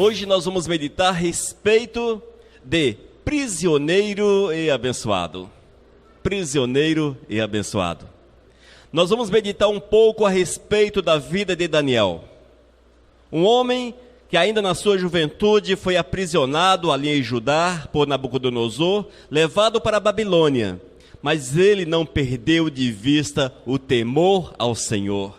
Hoje nós vamos meditar a respeito de prisioneiro e abençoado. Prisioneiro e abençoado. Nós vamos meditar um pouco a respeito da vida de Daniel. Um homem que ainda na sua juventude foi aprisionado ali em Judá por Nabucodonosor, levado para a Babilônia. Mas ele não perdeu de vista o temor ao Senhor.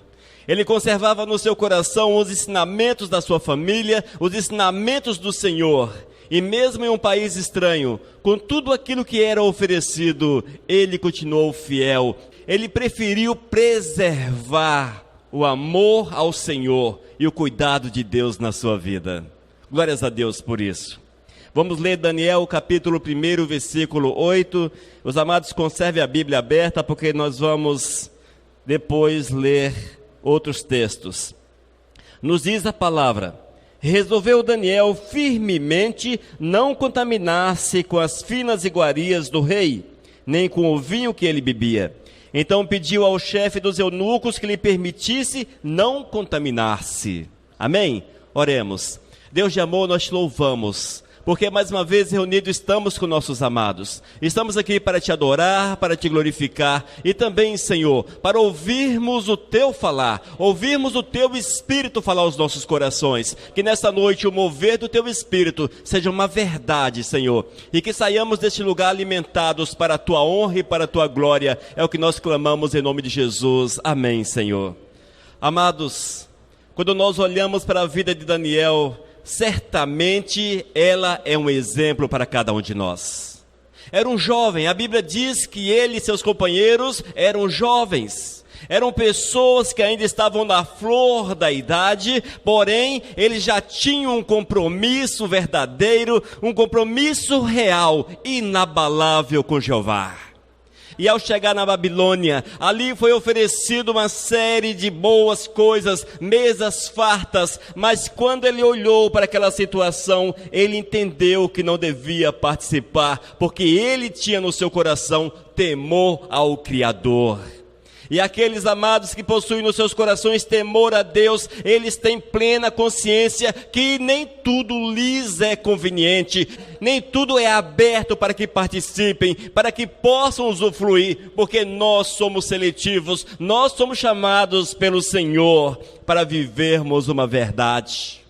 Ele conservava no seu coração os ensinamentos da sua família, os ensinamentos do Senhor. E mesmo em um país estranho, com tudo aquilo que era oferecido, ele continuou fiel. Ele preferiu preservar o amor ao Senhor e o cuidado de Deus na sua vida. Glórias a Deus por isso. Vamos ler Daniel capítulo 1, versículo 8. Os amados, conservem a Bíblia aberta, porque nós vamos depois ler outros textos. Nos diz a palavra: resolveu Daniel firmemente não contaminar-se com as finas iguarias do rei, nem com o vinho que ele bebia. Então pediu ao chefe dos eunucos que lhe permitisse não contaminar-se. Amém? Oremos. Deus de amor, nós te louvamos, porque mais uma vez reunidos estamos com nossos amados. Estamos aqui para te adorar, para te glorificar e também, Senhor, para ouvirmos o teu falar, ouvirmos o teu Espírito falar aos nossos corações. Que nesta noite o mover do teu Espírito seja uma verdade, Senhor, e que saiamos deste lugar alimentados para a tua honra e para a tua glória. É o que nós clamamos em nome de Jesus. Amém, Senhor. Amados, quando nós olhamos para a vida de Daniel, certamente ela é um exemplo para cada um de nós. Era um jovem, a Bíblia diz que ele e seus companheiros eram jovens. Eram pessoas que ainda estavam na flor da idade, porém eles já tinham um compromisso verdadeiro, um compromisso real, inabalável com Jeová. E ao chegar na Babilônia, ali foi oferecido uma série de boas coisas, mesas fartas, mas quando ele olhou para aquela situação, ele entendeu que não devia participar, porque ele tinha no seu coração temor ao Criador. E aqueles amados que possuem nos seus corações temor a Deus, eles têm plena consciência que nem tudo lhes é conveniente, nem tudo é aberto para que participem, para que possam usufruir, porque nós somos seletivos, nós somos chamados pelo Senhor para vivermos uma verdade.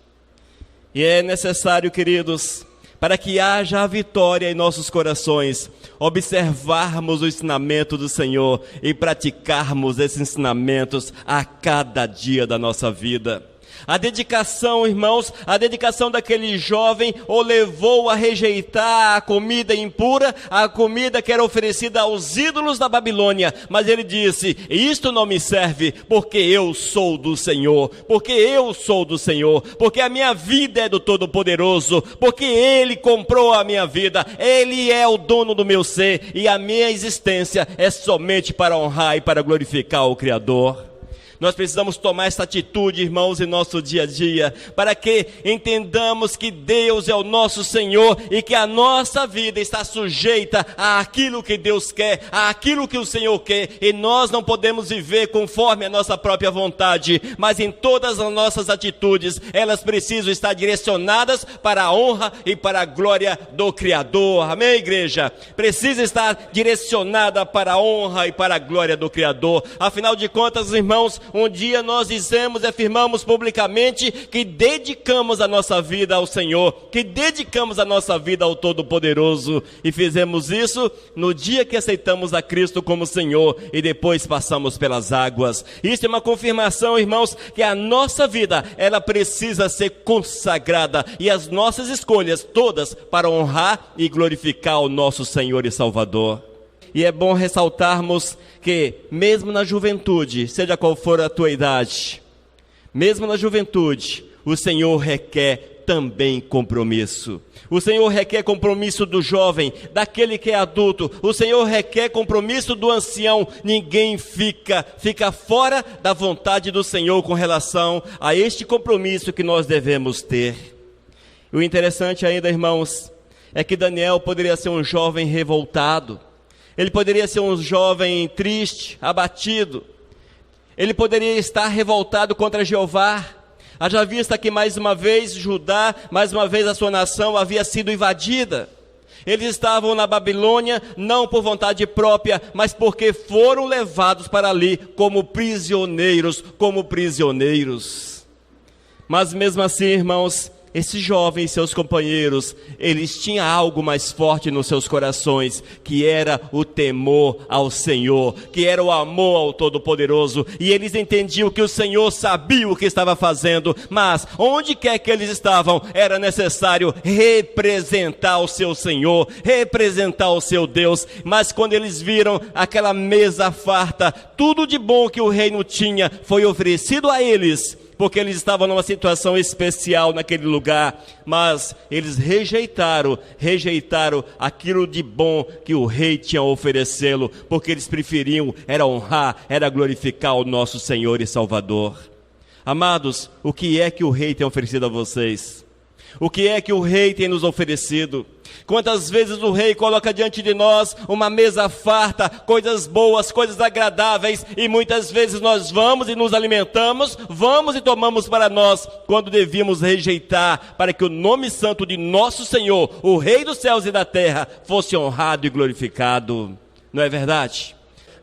E é necessário, queridos, para que haja a vitória em nossos corações, observarmos o ensinamento do Senhor e praticarmos esses ensinamentos a cada dia da nossa vida. A dedicação, irmãos, a dedicação daquele jovem o levou a rejeitar a comida impura, a comida que era oferecida aos ídolos da Babilônia. Mas ele disse: isto não me serve, porque eu sou do Senhor, porque eu sou do Senhor, porque a minha vida é do Todo-Poderoso, porque Ele comprou a minha vida, Ele é o dono do meu ser, e a minha existência é somente para honrar e para glorificar o Criador. Nós precisamos tomar essa atitude, irmãos, em nosso dia a dia, para que entendamos que Deus é o nosso Senhor e que a nossa vida está sujeita àquilo que Deus quer, àquilo que o Senhor quer, e nós não podemos viver conforme a nossa própria vontade, mas em todas as nossas atitudes, elas precisam estar direcionadas para a honra e para a glória do Criador. Amém, igreja? Precisa estar direcionada para a honra e para a glória do Criador. Afinal de contas, irmãos, um dia nós dizemos e afirmamos publicamente que dedicamos a nossa vida ao Senhor, que dedicamos a nossa vida ao Todo-Poderoso, e fizemos isso no dia que aceitamos a Cristo como Senhor e depois passamos pelas águas. Isso é uma confirmação, irmãos, que a nossa vida, ela precisa ser consagrada, e as nossas escolhas todas para honrar e glorificar o nosso Senhor e Salvador. E é bom ressaltarmos que, mesmo na juventude, seja qual for a tua idade, mesmo na juventude, o Senhor requer também compromisso. O Senhor requer compromisso do jovem, daquele que é adulto. O Senhor requer compromisso do ancião. Ninguém fica fora da vontade do Senhor com relação a este compromisso que nós devemos ter. O interessante ainda, irmãos, é que Daniel poderia ser um jovem revoltado. Ele poderia ser um jovem triste, abatido. Ele poderia estar revoltado contra Jeová. Haja vista que mais uma vez Judá, mais uma vez a sua nação havia sido invadida. Eles estavam na Babilônia, não por vontade própria, mas porque foram levados para ali como prisioneiros, Mas mesmo assim, irmãos, esses jovens e seus companheiros, eles tinham algo mais forte nos seus corações, que era o temor ao Senhor, que era o amor ao Todo-Poderoso, e eles entendiam que o Senhor sabia o que estava fazendo, mas onde quer que eles estavam, era necessário representar o seu Senhor, representar o seu Deus. Mas quando eles viram aquela mesa farta, tudo de bom que o reino tinha foi oferecido a eles, porque eles estavam numa situação especial naquele lugar, mas eles rejeitaram aquilo de bom que o rei tinha a oferecê-lo, porque eles preferiam era honrar, era glorificar o nosso Senhor e Salvador. Amados, o que é que o rei tem oferecido a vocês? O que é que o rei tem nos oferecido? Quantas vezes o rei coloca diante de nós uma mesa farta, coisas boas, coisas agradáveis, e muitas vezes nós vamos e nos alimentamos, vamos e tomamos para nós, quando devíamos rejeitar, para que o nome santo de nosso Senhor, o Rei dos céus e da terra, fosse honrado e glorificado. Não é verdade?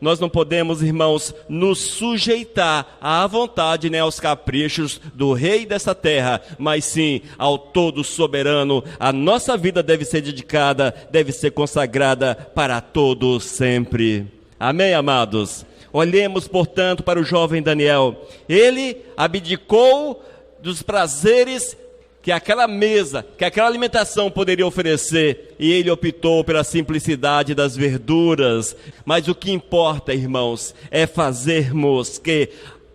Nós não podemos, irmãos, nos sujeitar à vontade, nem aos caprichos do rei dessa terra, mas sim ao todo soberano. A nossa vida deve ser dedicada, deve ser consagrada para todo sempre. Amém, amados? Olhemos, portanto, para o jovem Daniel. Ele abdicou dos prazeres que aquela mesa, que aquela alimentação poderia oferecer, e ele optou pela simplicidade das verduras. Mas o que importa, irmãos, é fazermos que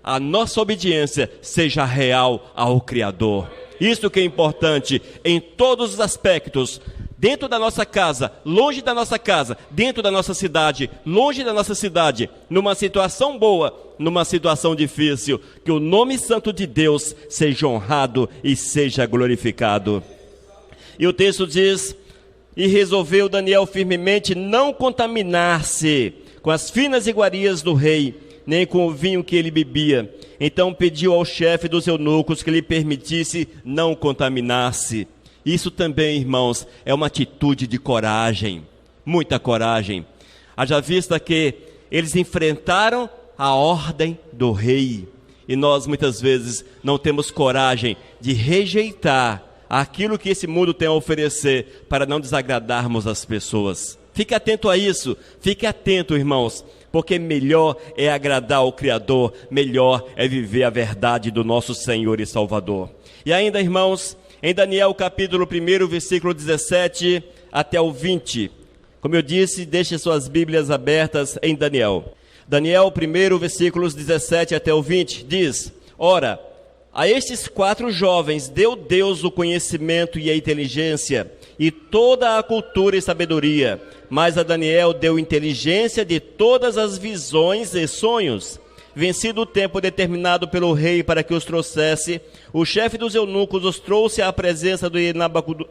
a nossa obediência seja real ao Criador. Isso que é importante em todos os aspectos, dentro da nossa casa, longe da nossa casa, dentro da nossa cidade, longe da nossa cidade, numa situação boa, numa situação difícil, que o nome santo de Deus seja honrado e seja glorificado. E o texto diz: e resolveu Daniel firmemente não contaminar-se com as finas iguarias do rei, nem com o vinho que ele bebia. Então pediu ao chefe dos eunucos que lhe permitisse não contaminar-se. Isso também, irmãos, é uma atitude de coragem, muita coragem. Haja vista que eles enfrentaram a ordem do rei, e nós muitas vezes não temos coragem de rejeitar aquilo que esse mundo tem a oferecer, para não desagradarmos as pessoas. Fique atento a isso, fique atento, irmãos, porque melhor é agradar ao Criador, melhor é viver a verdade do nosso Senhor e Salvador. E ainda, irmãos, em Daniel capítulo 1, versículo 17 até o 20, como eu disse, deixe suas Bíblias abertas em Daniel. Daniel 1, versículos 17 até o 20, diz: ora, a estes 4 jovens deu Deus o conhecimento e a inteligência, e toda a cultura e sabedoria, mas a Daniel deu inteligência de todas as visões e sonhos. Vencido o tempo determinado pelo rei para que os trouxesse, o chefe dos eunucos os trouxe à presença de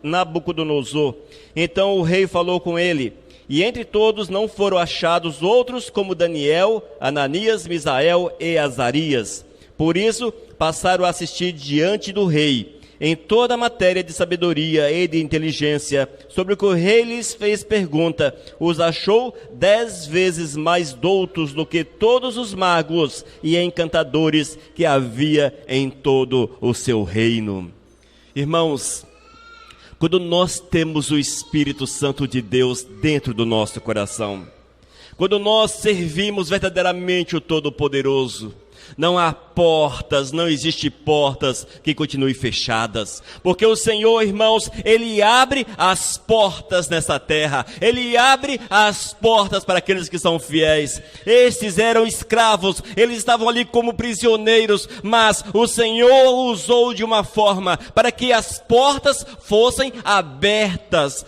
Nabucodonosor. Então o rei falou com ele, e entre todos não foram achados outros como Daniel, Ananias, Misael e Azarias. Por isso passaram a assistir diante do rei, em toda a matéria de sabedoria e de inteligência, sobre o que o rei lhes fez pergunta. Os achou 10 vezes mais doutos do que todos os magos e encantadores que havia em todo o seu reino. Irmãos, quando nós temos o Espírito Santo de Deus dentro do nosso coração, quando nós servimos verdadeiramente o Todo-Poderoso, não há portas, não existe portas que continuem fechadas, porque o Senhor, irmãos, Ele abre as portas nessa terra, Ele abre as portas para aqueles que são fiéis. Estes eram escravos, eles estavam ali como prisioneiros, mas o Senhor usou de uma forma para que as portas fossem abertas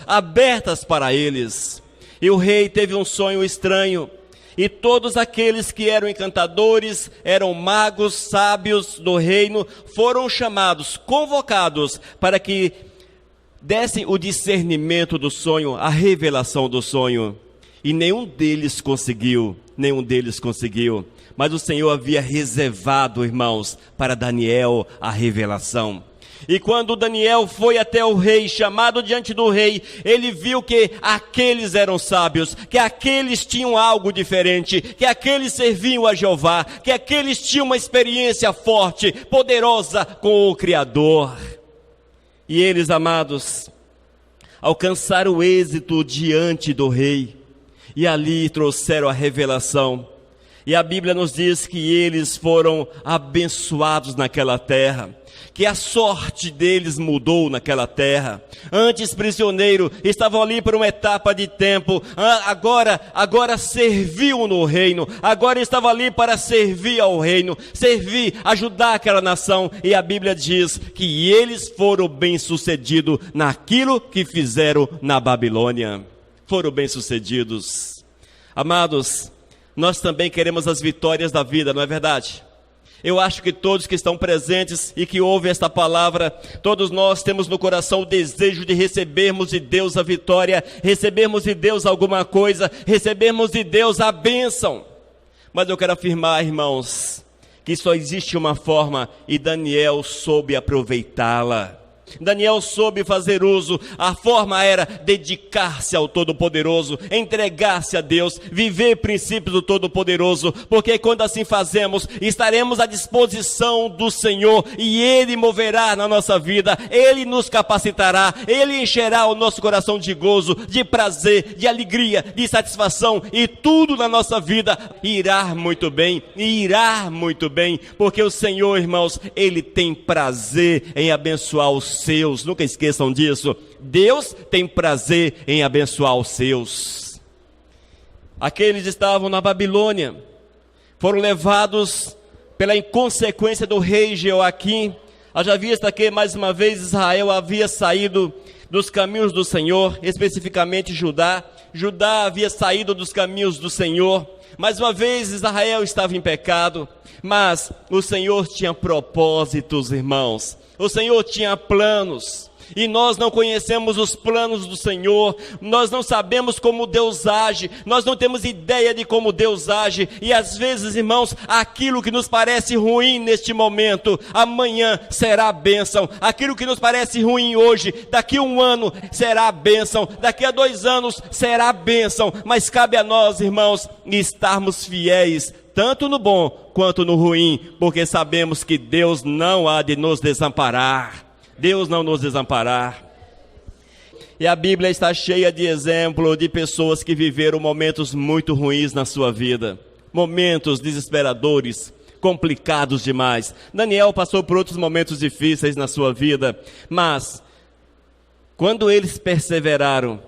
para eles. E o rei teve um sonho estranho, e todos aqueles que eram encantadores, eram magos, sábios do reino, foram chamados, convocados, para que dessem o discernimento do sonho, a revelação do sonho. E nenhum deles conseguiu. Mas o Senhor havia reservado, irmãos, para Daniel a revelação. E quando Daniel foi até o rei, chamado diante do rei, ele viu que aqueles eram sábios, que aqueles tinham algo diferente, que aqueles serviam a Jeová, que aqueles tinham uma experiência forte, poderosa com o Criador. E eles, amados, alcançaram o êxito diante do rei, e ali trouxeram a revelação. E a Bíblia nos diz que eles foram abençoados naquela terra, que a sorte deles mudou naquela terra. Antes prisioneiro, estavam ali por uma etapa de tempo, agora serviam no reino, agora estavam ali para servir ao reino, servir, ajudar aquela nação. E a Bíblia diz que eles foram bem-sucedidos naquilo que fizeram na Babilônia. Foram bem-sucedidos. Amados, nós também queremos as vitórias da vida, não é verdade? Eu acho que todos que estão presentes e que ouvem esta palavra, todos nós temos no coração o desejo de recebermos de Deus a vitória, recebermos de Deus alguma coisa, recebermos de Deus a bênção. Mas eu quero afirmar, irmãos, que só existe uma forma e Daniel soube aproveitá-la. Daniel soube fazer uso. A forma era dedicar-se ao Todo-Poderoso, entregar-se a Deus, viver princípios do Todo-Poderoso, porque quando assim fazemos, estaremos à disposição do Senhor e Ele moverá na nossa vida, Ele nos capacitará, Ele encherá o nosso coração de gozo, de prazer, de alegria, de satisfação, e tudo na nossa vida irá muito bem, porque o Senhor, irmãos, Ele tem prazer em abençoar os seus. Nunca esqueçam disso. Deus tem prazer em abençoar os seus. Aqueles estavam na Babilônia, foram levados pela inconsequência do rei Jeoaquim. Haja vista que mais uma vez Israel havia saído dos caminhos do Senhor, especificamente Judá havia saído dos caminhos do Senhor. Mais uma vez Israel estava em pecado, mas o Senhor tinha propósitos, irmãos. O Senhor tinha planos, e nós não conhecemos os planos do Senhor, nós não sabemos como Deus age, nós não temos ideia de como Deus age, e às vezes, irmãos, aquilo que nos parece ruim neste momento, amanhã será bênção. Aquilo que nos parece ruim hoje, daqui a 1 ano será bênção, daqui a 2 anos será bênção, mas cabe a nós, irmãos, estarmos fiéis, tanto no bom quanto no ruim, porque sabemos que Deus não há de nos desamparar. Deus não nos desamparará. E a Bíblia está cheia de exemplos de pessoas que viveram momentos muito ruins na sua vida, momentos desesperadores, complicados demais. Daniel passou por outros momentos difíceis na sua vida, mas quando eles perseveraram,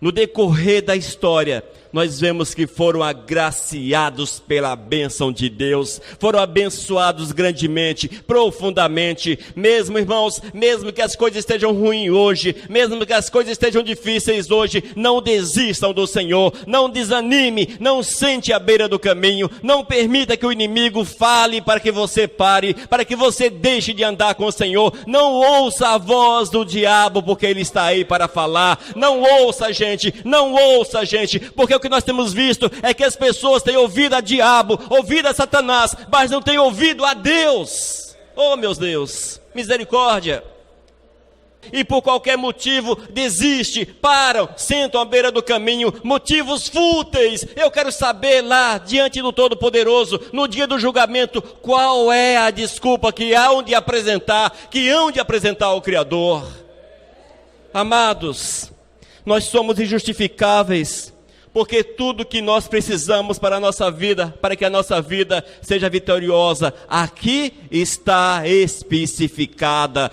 no decorrer da história, nós vemos que foram agraciados pela bênção de Deus, foram abençoados grandemente, profundamente. Mesmo, irmãos, mesmo que as coisas estejam ruins hoje, mesmo que as coisas estejam difíceis hoje, não desistam do Senhor, não desanime, não sente à beira do caminho, não permita que o inimigo fale para que você pare, para que você deixe de andar com o Senhor. Não ouça a voz do diabo, porque ele está aí para falar. Não ouça, gente, porque o que nós temos visto é que as pessoas têm ouvido a diabo, ouvido a Satanás, mas não têm ouvido a Deus. Oh, meu Deus, misericórdia. E por qualquer motivo desiste, param, sentam à beira do caminho, motivos fúteis. Eu quero saber lá, diante do Todo-Poderoso, no dia do julgamento, qual é a desculpa que hão de apresentar ao Criador. Amados, nós somos injustificáveis, porque tudo que nós precisamos para a nossa vida, para que a nossa vida seja vitoriosa, aqui está especificado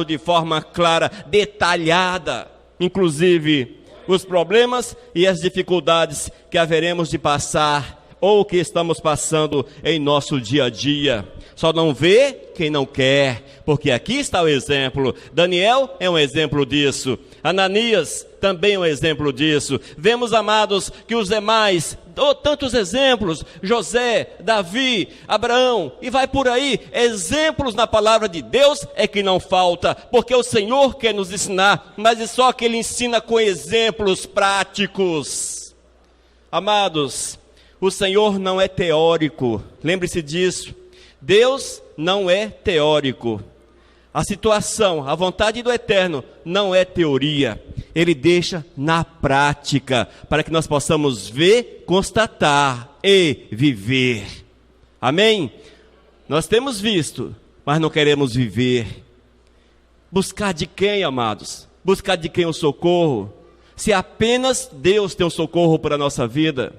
de forma clara, detalhada, inclusive os problemas e as dificuldades que haveremos de passar, ou que estamos passando em nosso dia a dia. Só não vê quem não quer, porque aqui está o exemplo. Daniel é um exemplo disso. Ananias também é um exemplo disso. Vemos, amados, que os demais, tantos exemplos, José, Davi, Abraão, e vai por aí, exemplos na palavra de Deus é que não falta, porque o Senhor quer nos ensinar, mas é só que Ele ensina com exemplos práticos. Amados, o Senhor não é teórico, lembre-se disso. Deus não é teórico. A situação, a vontade do Eterno não é teoria. Ele deixa na prática, para que nós possamos ver, constatar e viver. Amém? Nós temos visto, mas não queremos viver. Buscar de quem, amados? Buscar de quem o socorro? Se apenas Deus tem um socorro para a nossa vida.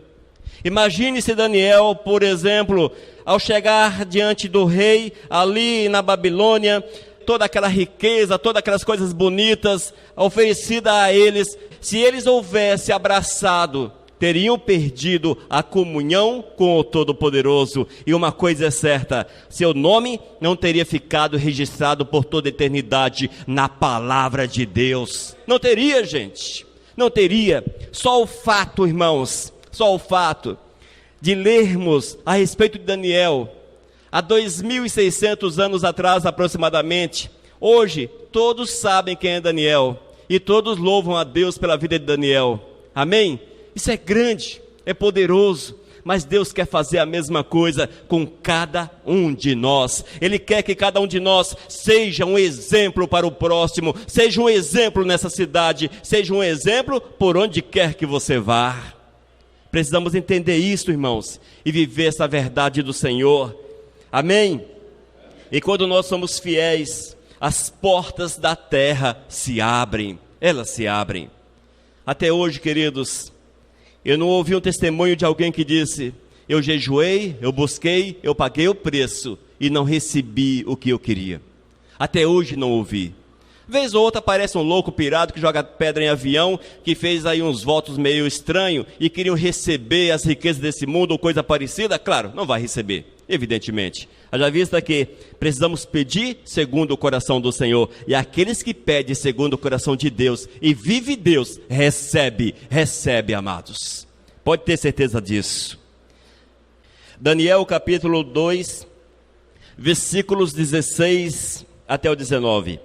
Imagine se Daniel, por exemplo, ao chegar diante do rei, ali na Babilônia, toda aquela riqueza, todas aquelas coisas bonitas oferecidas a eles, se eles houvessem abraçado, teriam perdido a comunhão com o Todo-Poderoso. E uma coisa é certa, seu nome não teria ficado registrado por toda a eternidade na palavra de Deus. Não teria, gente, não teria. Só o fato, irmãos, só o fato de lermos a respeito de Daniel, há 2.600 anos atrás aproximadamente, hoje todos sabem quem é Daniel, e todos louvam a Deus pela vida de Daniel, amém? Isso é grande, é poderoso, mas Deus quer fazer a mesma coisa com cada um de nós. Ele quer que cada um de nós seja um exemplo para o próximo, seja um exemplo nessa cidade, seja um exemplo por onde quer que você vá. Precisamos entender isso, irmãos, e viver essa verdade do Senhor. Amém? E quando nós somos fiéis, as portas da terra se abrem, elas se abrem. Até hoje, queridos, eu não ouvi um testemunho de alguém que disse: eu jejuei, eu busquei, eu paguei o preço e não recebi o que eu queria. Até hoje não ouvi. Vez ou outra aparece um louco pirado que joga pedra em avião, que fez aí uns votos meio estranhos e queriam receber as riquezas desse mundo ou coisa parecida. Claro, não vai receber, evidentemente. Haja vista que precisamos pedir segundo o coração do Senhor. E aqueles que pedem segundo o coração de Deus e vive Deus, recebe, amados. Pode ter certeza disso. Daniel capítulo 2, versículos 16 até o 19.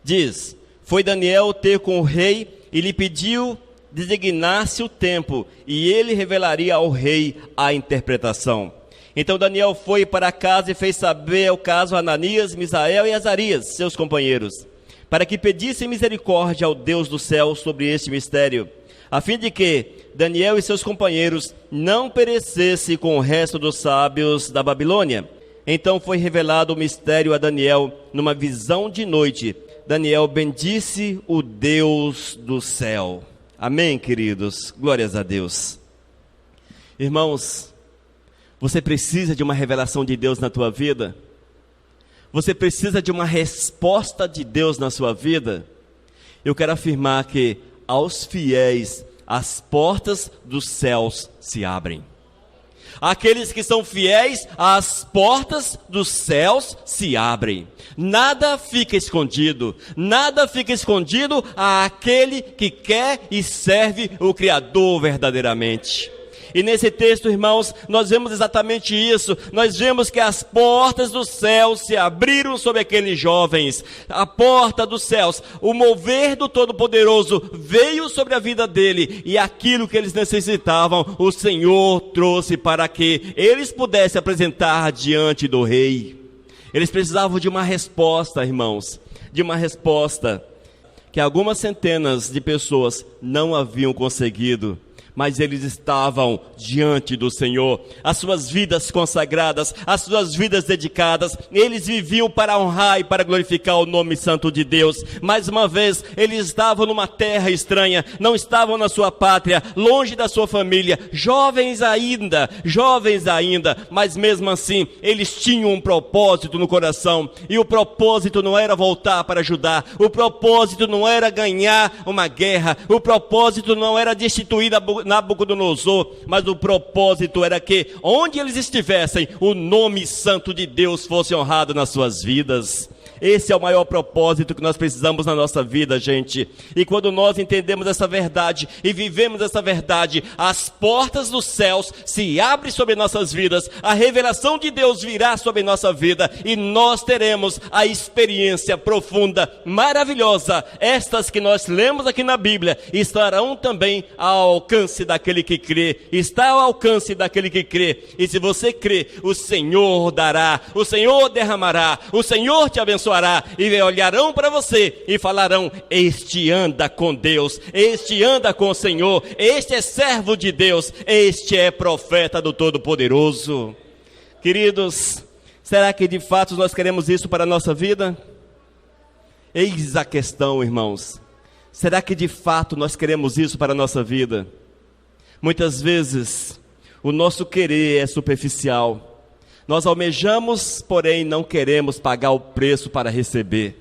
Diz: foi Daniel ter com o rei e lhe pediu designar-se o tempo, e ele revelaria ao rei a interpretação. Então Daniel foi para casa e fez saber o caso a Ananias, Misael e Azarias, seus companheiros, para que pedissem misericórdia ao Deus do céu sobre este mistério, a fim de que Daniel e seus companheiros não perecessem com o resto dos sábios da Babilônia. Então foi revelado o mistério a Daniel numa visão de noite. Daniel bendisse o Deus do céu. Amém, queridos? Glórias a Deus. Irmãos, você precisa de uma revelação de Deus na tua vida? Você precisa de uma resposta de Deus na sua vida? Eu quero afirmar que aos fiéis as portas dos céus se abrem. Aqueles que são fiéis, as portas dos céus se abrem. Nada fica escondido àquele que quer e serve o Criador verdadeiramente. E nesse texto, irmãos, nós vemos exatamente isso. Nós vemos que as portas dos céus se abriram sobre aqueles jovens. A porta dos céus, o mover do Todo-Poderoso veio sobre a vida dele. E aquilo que eles necessitavam, o Senhor trouxe para que eles pudessem apresentar diante do rei. Eles precisavam de uma resposta, irmãos. De uma resposta que algumas centenas de pessoas não haviam conseguido. Mas eles estavam diante do Senhor, as suas vidas consagradas, as suas vidas dedicadas, eles viviam para honrar e para glorificar o nome santo de Deus. Mais uma vez, eles estavam numa terra estranha, não estavam na sua pátria, longe da sua família, jovens ainda, mas mesmo assim, eles tinham um propósito no coração, e o propósito não era voltar para Judá, o propósito não era ganhar uma guerra, o propósito não era destituir Nabucodonosor, mas o propósito era que onde eles estivessem, o nome santo de Deus fosse honrado nas suas vidas. Esse é o maior propósito que nós precisamos na nossa vida, gente. E quando nós entendemos essa verdade e vivemos essa verdade, as portas dos céus se abrem sobre nossas vidas, a revelação de Deus virá sobre nossa vida e nós teremos a experiência profunda, maravilhosa. Estas que nós lemos aqui na Bíblia estarão também ao alcance daquele que crê. Está ao alcance daquele que crê. E se você crê, o Senhor dará, o Senhor derramará, o Senhor te abençoará, e olharão para você e falarão: este anda com Deus, este anda com o Senhor, este é servo de Deus, este é profeta do Todo-Poderoso. Queridos, será que de fato nós queremos isso para a nossa vida? Eis a questão, irmãos. Será que de fato nós queremos isso para a nossa vida? Muitas vezes o nosso querer é superficial. Nós almejamos, porém não queremos pagar o preço para receber.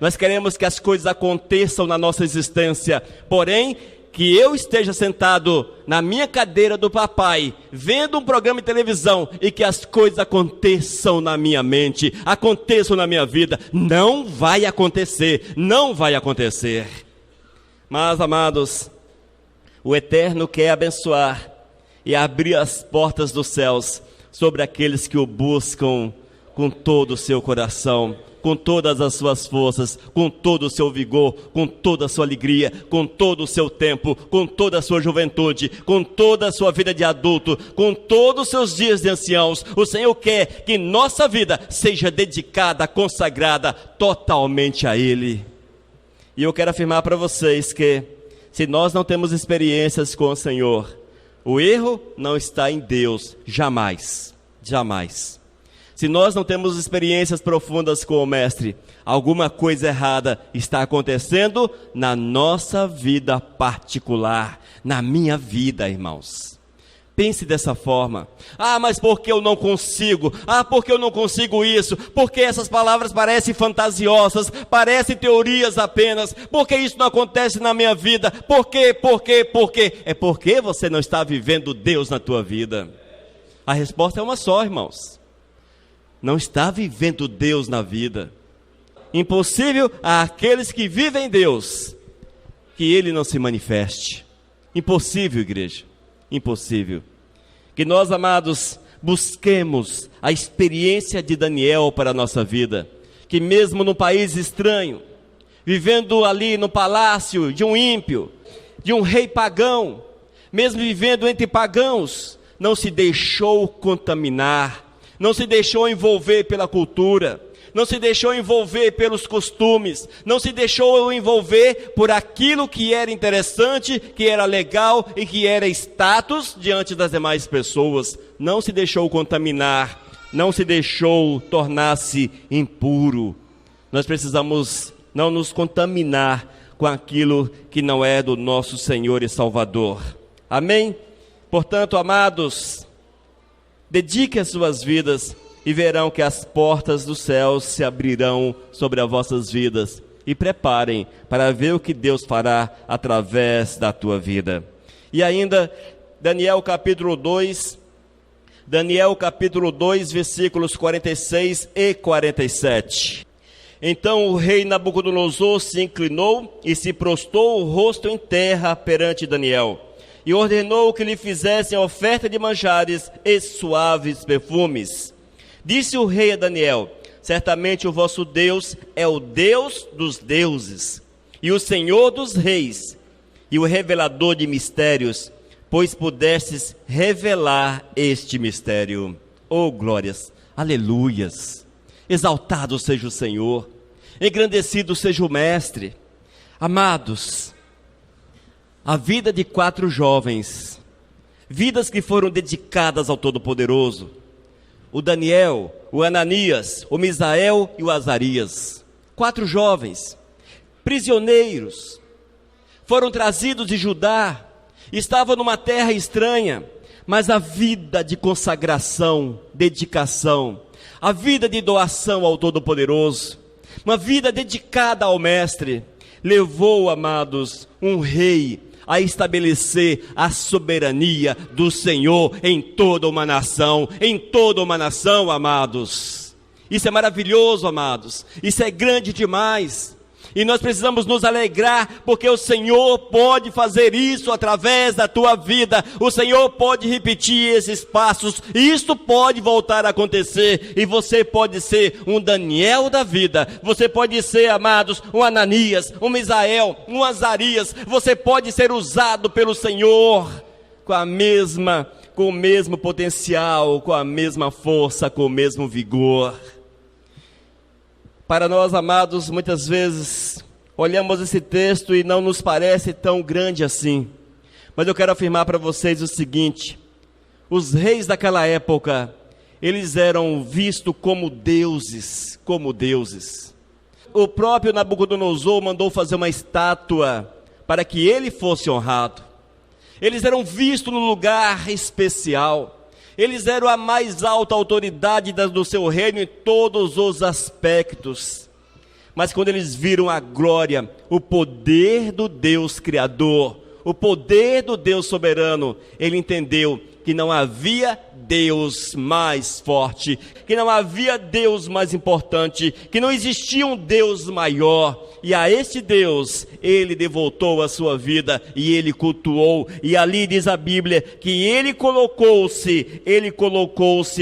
Nós queremos que as coisas aconteçam na nossa existência, porém que eu esteja sentado na minha cadeira do papai, vendo um programa de televisão, e que as coisas aconteçam na minha mente, aconteçam na minha vida. Não vai acontecer, não vai acontecer. Mas, amados, o Eterno quer abençoar e abrir as portas dos céus sobre aqueles que o buscam com todo o seu coração, com todas as suas forças, com todo o seu vigor, com toda a sua alegria, com todo o seu tempo, com toda a sua juventude, com toda a sua vida de adulto, com todos os seus dias de anciãos. O Senhor quer que nossa vida seja dedicada, consagrada totalmente a Ele. E eu quero afirmar para vocês que, se nós não temos experiências com o Senhor, o erro não está em Deus, jamais, jamais. Se nós não temos experiências profundas com o Mestre, alguma coisa errada está acontecendo na nossa vida particular, na minha vida, irmãos. Pense dessa forma. Ah, mas por que eu não consigo? Ah, por que eu não consigo isso? Porque essas palavras parecem fantasiosas, parecem teorias apenas. Por que isso não acontece na minha vida? Por quê? Por quê? Por quê? É porque você não está vivendo Deus na tua vida. A resposta é uma só, irmãos. Não está vivendo Deus na vida. Impossível àqueles que vivem Deus que Ele não se manifeste. Impossível, igreja. Impossível. Que nós, amados, busquemos a experiência de Daniel para a nossa vida. Que mesmo num país estranho, vivendo ali no palácio de um ímpio, de um rei pagão, mesmo vivendo entre pagãos, não se deixou contaminar, não se deixou envolver pela cultura, não se deixou envolver pelos costumes, não se deixou envolver por aquilo que era interessante, que era legal e que era status diante das demais pessoas. Não se deixou contaminar, não se deixou tornar-se impuro. Nós precisamos não nos contaminar com aquilo que não é do nosso Senhor e Salvador. Amém? Portanto, amados, dediquem as suas vidas e verão que as portas dos céus se abrirão sobre as vossas vidas. E preparem para ver o que Deus fará através da tua vida. E ainda, Daniel capítulo 2, versículos 46 e 47. Então o rei Nabucodonosor se inclinou e se prostrou o rosto em terra perante Daniel, e ordenou que lhe fizessem oferta de manjares e suaves perfumes. Disse o rei a Daniel: certamente o vosso Deus é o Deus dos deuses, e o Senhor dos reis, e o revelador de mistérios, pois pudestes revelar este mistério. Oh, glórias, aleluias, exaltado seja o Senhor, engrandecido seja o Mestre. Amados, a vida de 4 jovens, vidas que foram dedicadas ao Todo-Poderoso, o Daniel, o Ananias, o Misael e o Azarias, 4 jovens, prisioneiros, foram trazidos de Judá, estavam numa terra estranha, mas a vida de consagração, dedicação, a vida de doação ao Todo-Poderoso, uma vida dedicada ao Mestre, levou, amados, um rei a estabelecer a soberania do Senhor em toda uma nação, amados. Isso é maravilhoso, amados. Isso é grande demais. E nós precisamos nos alegrar, porque o Senhor pode fazer isso através da tua vida. O Senhor pode repetir esses passos, e isso pode voltar a acontecer. E você pode ser um Daniel da vida. Você pode ser, amados, um Ananias, um Misael, um Azarias. Você pode ser usado pelo Senhor com o mesmo potencial, com a mesma força, com o mesmo vigor. Para nós, amados, muitas vezes olhamos esse texto e não nos parece tão grande assim. Mas eu quero afirmar para vocês o seguinte: os reis daquela época, eles eram vistos como deuses, O próprio Nabucodonosor mandou fazer uma estátua para que ele fosse honrado. Eles eram vistos num lugar especial. Eles eram a mais alta autoridade do seu reino em todos os aspectos. Mas quando eles viram a glória, o poder do Deus Criador, o poder do Deus soberano, ele entendeu que não havia Deus mais forte, que não havia Deus mais importante, que não existia um Deus maior. E a este Deus, ele devotou a sua vida e ele cultuou. E ali diz a Bíblia que ele colocou-se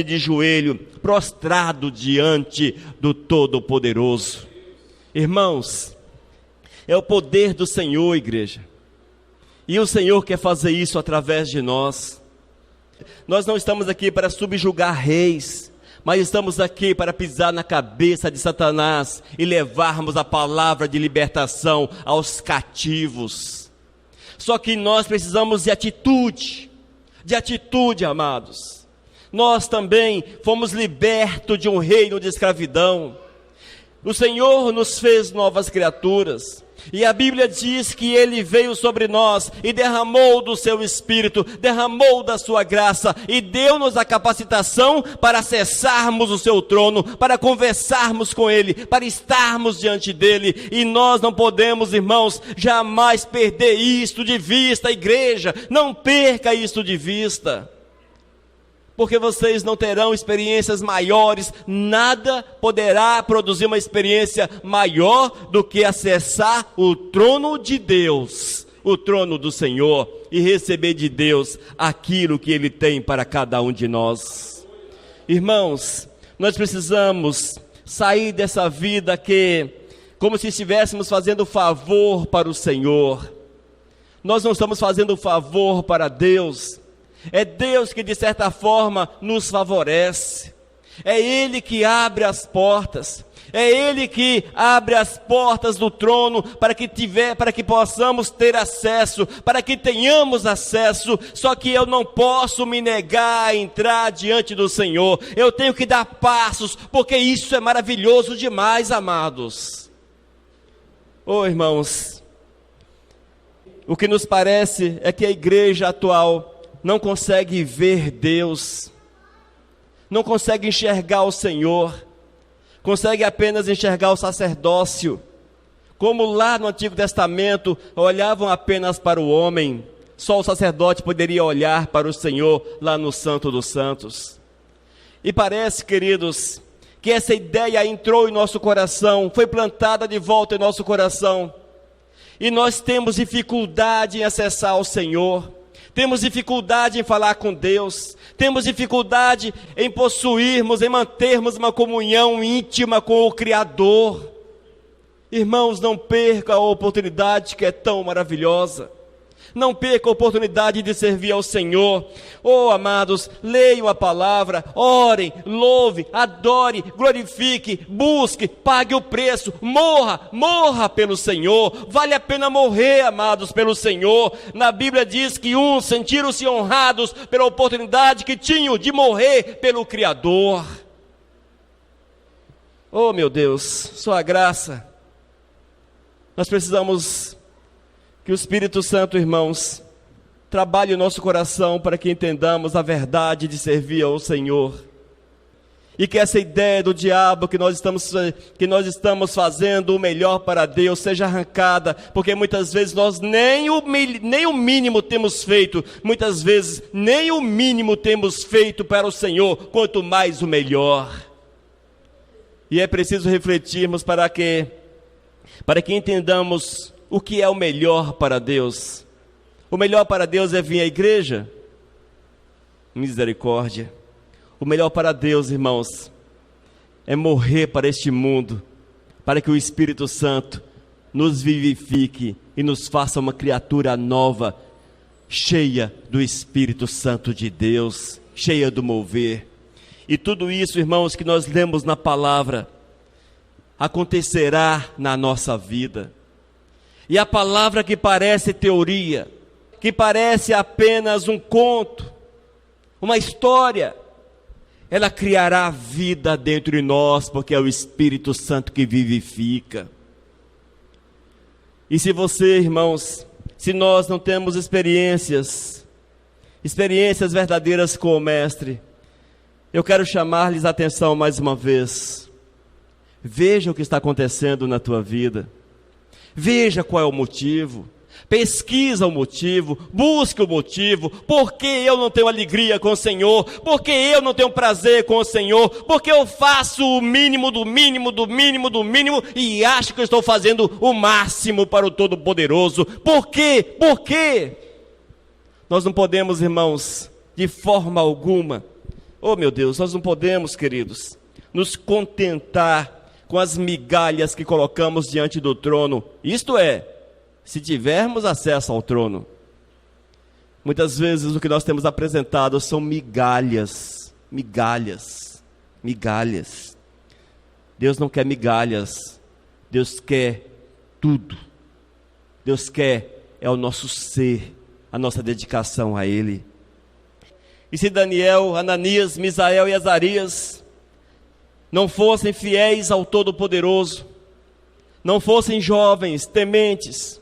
de joelho, prostrado diante do Todo-Poderoso. Irmãos, é o poder do Senhor, igreja. E o Senhor quer fazer isso através de nós. Nós não estamos aqui para subjugar reis, mas estamos aqui para pisar na cabeça de Satanás e levarmos a palavra de libertação aos cativos. Só que nós precisamos de atitude, amados. Nós também fomos libertos de um reino de escravidão. O Senhor nos fez novas criaturas. E a Bíblia diz que Ele veio sobre nós e derramou do seu Espírito, derramou da sua graça e deu-nos a capacitação para acessarmos o seu trono, para conversarmos com Ele, para estarmos diante dEle. E nós não podemos, irmãos, jamais perder isto de vista, igreja. Não perca isto de vista. Porque vocês não terão experiências maiores, nada poderá produzir uma experiência maior do que acessar o trono de Deus, o trono do Senhor, e receber de Deus aquilo que Ele tem para cada um de nós. Irmãos, nós precisamos sair dessa vida como se estivéssemos fazendo favor para o Senhor. Nós não estamos fazendo favor para Deus. É Deus que de certa forma nos favorece. É Ele que abre as portas. É Ele que abre as portas do trono para que possamos ter acesso, para que tenhamos acesso. Só que eu não posso me negar a entrar diante do Senhor. Eu tenho que dar passos, porque isso é maravilhoso demais, amados. Irmãos, o que nos parece é que a igreja atual não consegue ver Deus, não consegue enxergar o Senhor, consegue apenas enxergar o sacerdócio, como lá no Antigo Testamento olhavam apenas para o homem, só o sacerdote poderia olhar para o Senhor lá no Santo dos Santos. E parece, queridos, que essa ideia entrou em nosso coração, foi plantada de volta em nosso coração, e nós temos dificuldade em acessar o Senhor. Temos dificuldade em falar com Deus, temos dificuldade em possuirmos, em mantermos uma comunhão íntima com o Criador. Irmãos, não perca a oportunidade que é tão maravilhosa. Não perca a oportunidade de servir ao Senhor. Amados, leiam a palavra, orem, louve, adore, glorifique, busque, pague o preço, morra pelo Senhor. Vale a pena morrer, amados, pelo Senhor. Na Bíblia diz que uns sentiram-se honrados pela oportunidade que tinham de morrer pelo Criador. Meu Deus, sua graça. Nós precisamos que o Espírito Santo, irmãos, trabalhe o nosso coração para que entendamos a verdade de servir ao Senhor. E que essa ideia do diabo que nós estamos fazendo o melhor para Deus seja arrancada, porque muitas vezes nós nem o mínimo temos feito, muitas vezes nem o mínimo temos feito para o Senhor, quanto mais o melhor. E é preciso refletirmos para que entendamos o que é o melhor para Deus. O melhor para Deus é vir à igreja? Misericórdia. O melhor para Deus, irmãos, é morrer para este mundo, para que o Espírito Santo nos vivifique e nos faça uma criatura nova, cheia do Espírito Santo de Deus, cheia do mover. E tudo isso, irmãos, que nós lemos na palavra, acontecerá na nossa vida. E a palavra que parece teoria, que parece apenas um conto, uma história, ela criará vida dentro de nós, porque é o Espírito Santo que vivifica. E se você, irmãos, se nós não temos experiências verdadeiras com o Mestre, eu quero chamar-lhes a atenção mais uma vez. Veja o que está acontecendo na tua vida. Veja qual é o motivo. Pesquisa o motivo, busque o motivo. Por que eu não tenho alegria com o Senhor? Por que eu não tenho prazer com o Senhor? Porque eu faço o mínimo do mínimo do mínimo do mínimo e acho que eu estou fazendo o máximo para o Todo-Poderoso. Por quê? Por quê? Nós não podemos, irmãos, de forma alguma, oh meu Deus, nós não podemos, queridos, nos contentar com as migalhas que colocamos diante do trono. Isto é, se tivermos acesso ao trono. Muitas vezes o que nós temos apresentado são migalhas. Deus não quer migalhas, Deus quer tudo. Deus quer é o nosso ser, a nossa dedicação a Ele. E se Daniel, Ananias, Misael e Azarias não fossem fiéis ao Todo-Poderoso, não fossem jovens, tementes,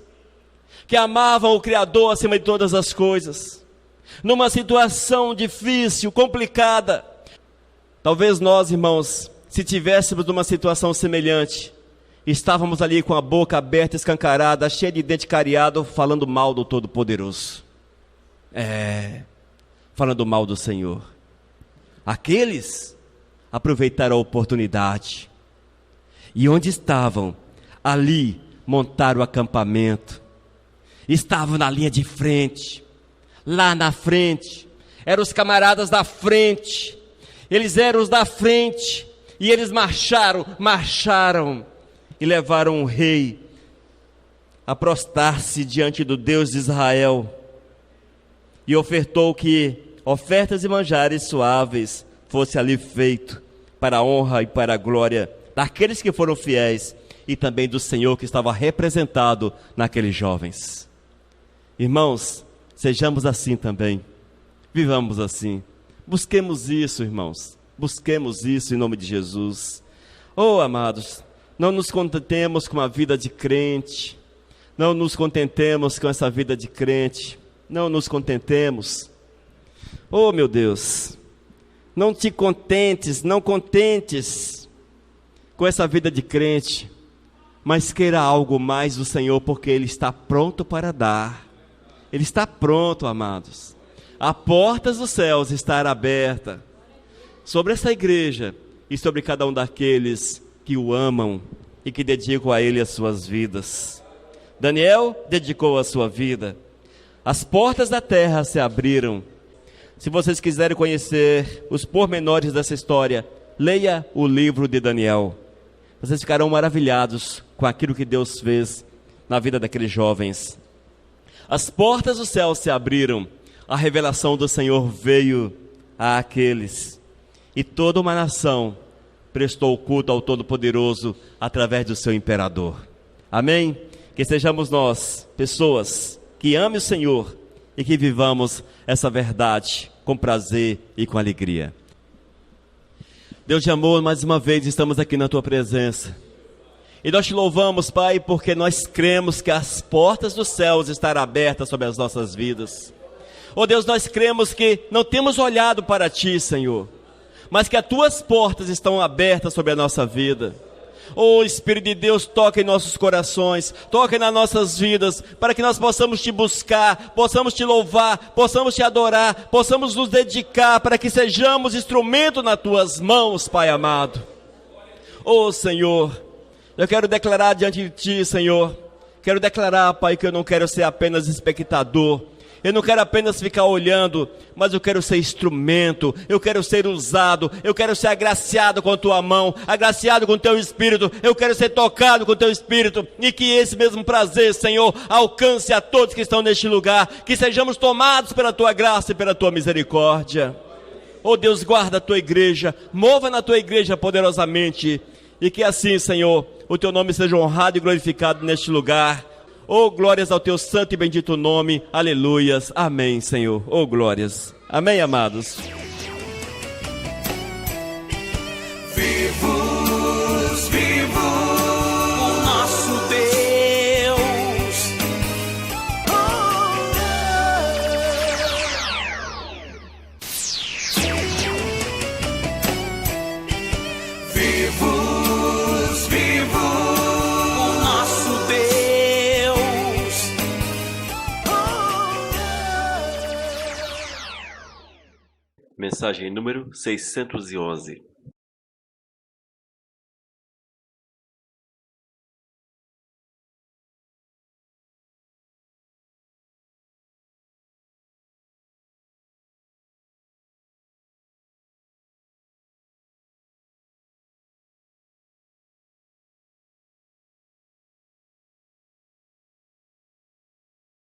que amavam o Criador acima de todas as coisas, numa situação difícil, complicada, talvez nós, irmãos, se tivéssemos numa situação semelhante, estávamos ali com a boca aberta, escancarada, cheia de dente cariado, falando mal do Todo-Poderoso. Falando mal do Senhor. Aqueles aproveitaram a oportunidade, e onde estavam, ali montaram o acampamento, estavam na linha de frente, lá na frente, eram os camaradas da frente, eles eram os da frente, e eles marcharam, e levaram o rei a prostrar-se diante do Deus de Israel, e ofertou que ofertas e manjares suaves fosse ali feito, para a honra e para a glória daqueles que foram fiéis, e também do Senhor que estava representado naqueles jovens. Irmãos, sejamos assim também, vivamos assim, busquemos isso, irmãos, busquemos isso em nome de Jesus. Oh, amados, não nos contentemos com a vida de crente, não nos contentemos com essa vida de crente, não nos contentemos. Oh, meu Deus, não te contentes, não contentes com essa vida de crente, mas queira algo mais do Senhor, porque Ele está pronto para dar. Ele está pronto, amados. A porta dos céus estará aberta sobre essa igreja e sobre cada um daqueles que o amam e que dedicam a Ele as suas vidas. Daniel dedicou a sua vida. As portas da terra se abriram. Se vocês quiserem conhecer os pormenores dessa história, leia o livro de Daniel. Vocês ficarão maravilhados com aquilo que Deus fez na vida daqueles jovens. As portas do céu se abriram, a revelação do Senhor veio àqueles, e toda uma nação prestou culto ao Todo-Poderoso através do seu imperador. Amém? Que sejamos nós, pessoas que amem o Senhor e que vivamos essa verdade com prazer e com alegria. Deus de amor, mais uma vez estamos aqui na Tua presença. E nós te louvamos, Pai, porque nós cremos que as portas dos céus estarão abertas sobre as nossas vidas. Oh Deus, nós cremos que não temos olhado para Ti, Senhor, mas que as Tuas portas estão abertas sobre a nossa vida. Oh Espírito de Deus, toca em nossos corações, toca nas nossas vidas, para que nós possamos Te buscar, possamos Te louvar, possamos Te adorar, possamos nos dedicar, para que sejamos instrumento nas Tuas mãos, Pai amado. Ô Senhor, eu quero declarar diante de Ti, Senhor. Quero declarar, Pai, que eu não quero ser apenas espectador. Eu não quero apenas ficar olhando, mas eu quero ser instrumento, eu quero ser usado, eu quero ser agraciado com a Tua mão, agraciado com o Teu Espírito, eu quero ser tocado com o Teu Espírito, e que esse mesmo prazer, Senhor, alcance a todos que estão neste lugar, que sejamos tomados pela Tua graça e pela Tua misericórdia. Oh Deus, guarda a Tua igreja, mova na Tua igreja poderosamente, e que assim, Senhor, o Teu nome seja honrado e glorificado neste lugar. Oh, glórias ao Teu santo e bendito nome. Aleluias. Amém, Senhor. Oh, glórias. Amém, amados. Vivos, vivos, o nosso Deus. Vivos, vivos, o nosso Deus. Mensagem número 611.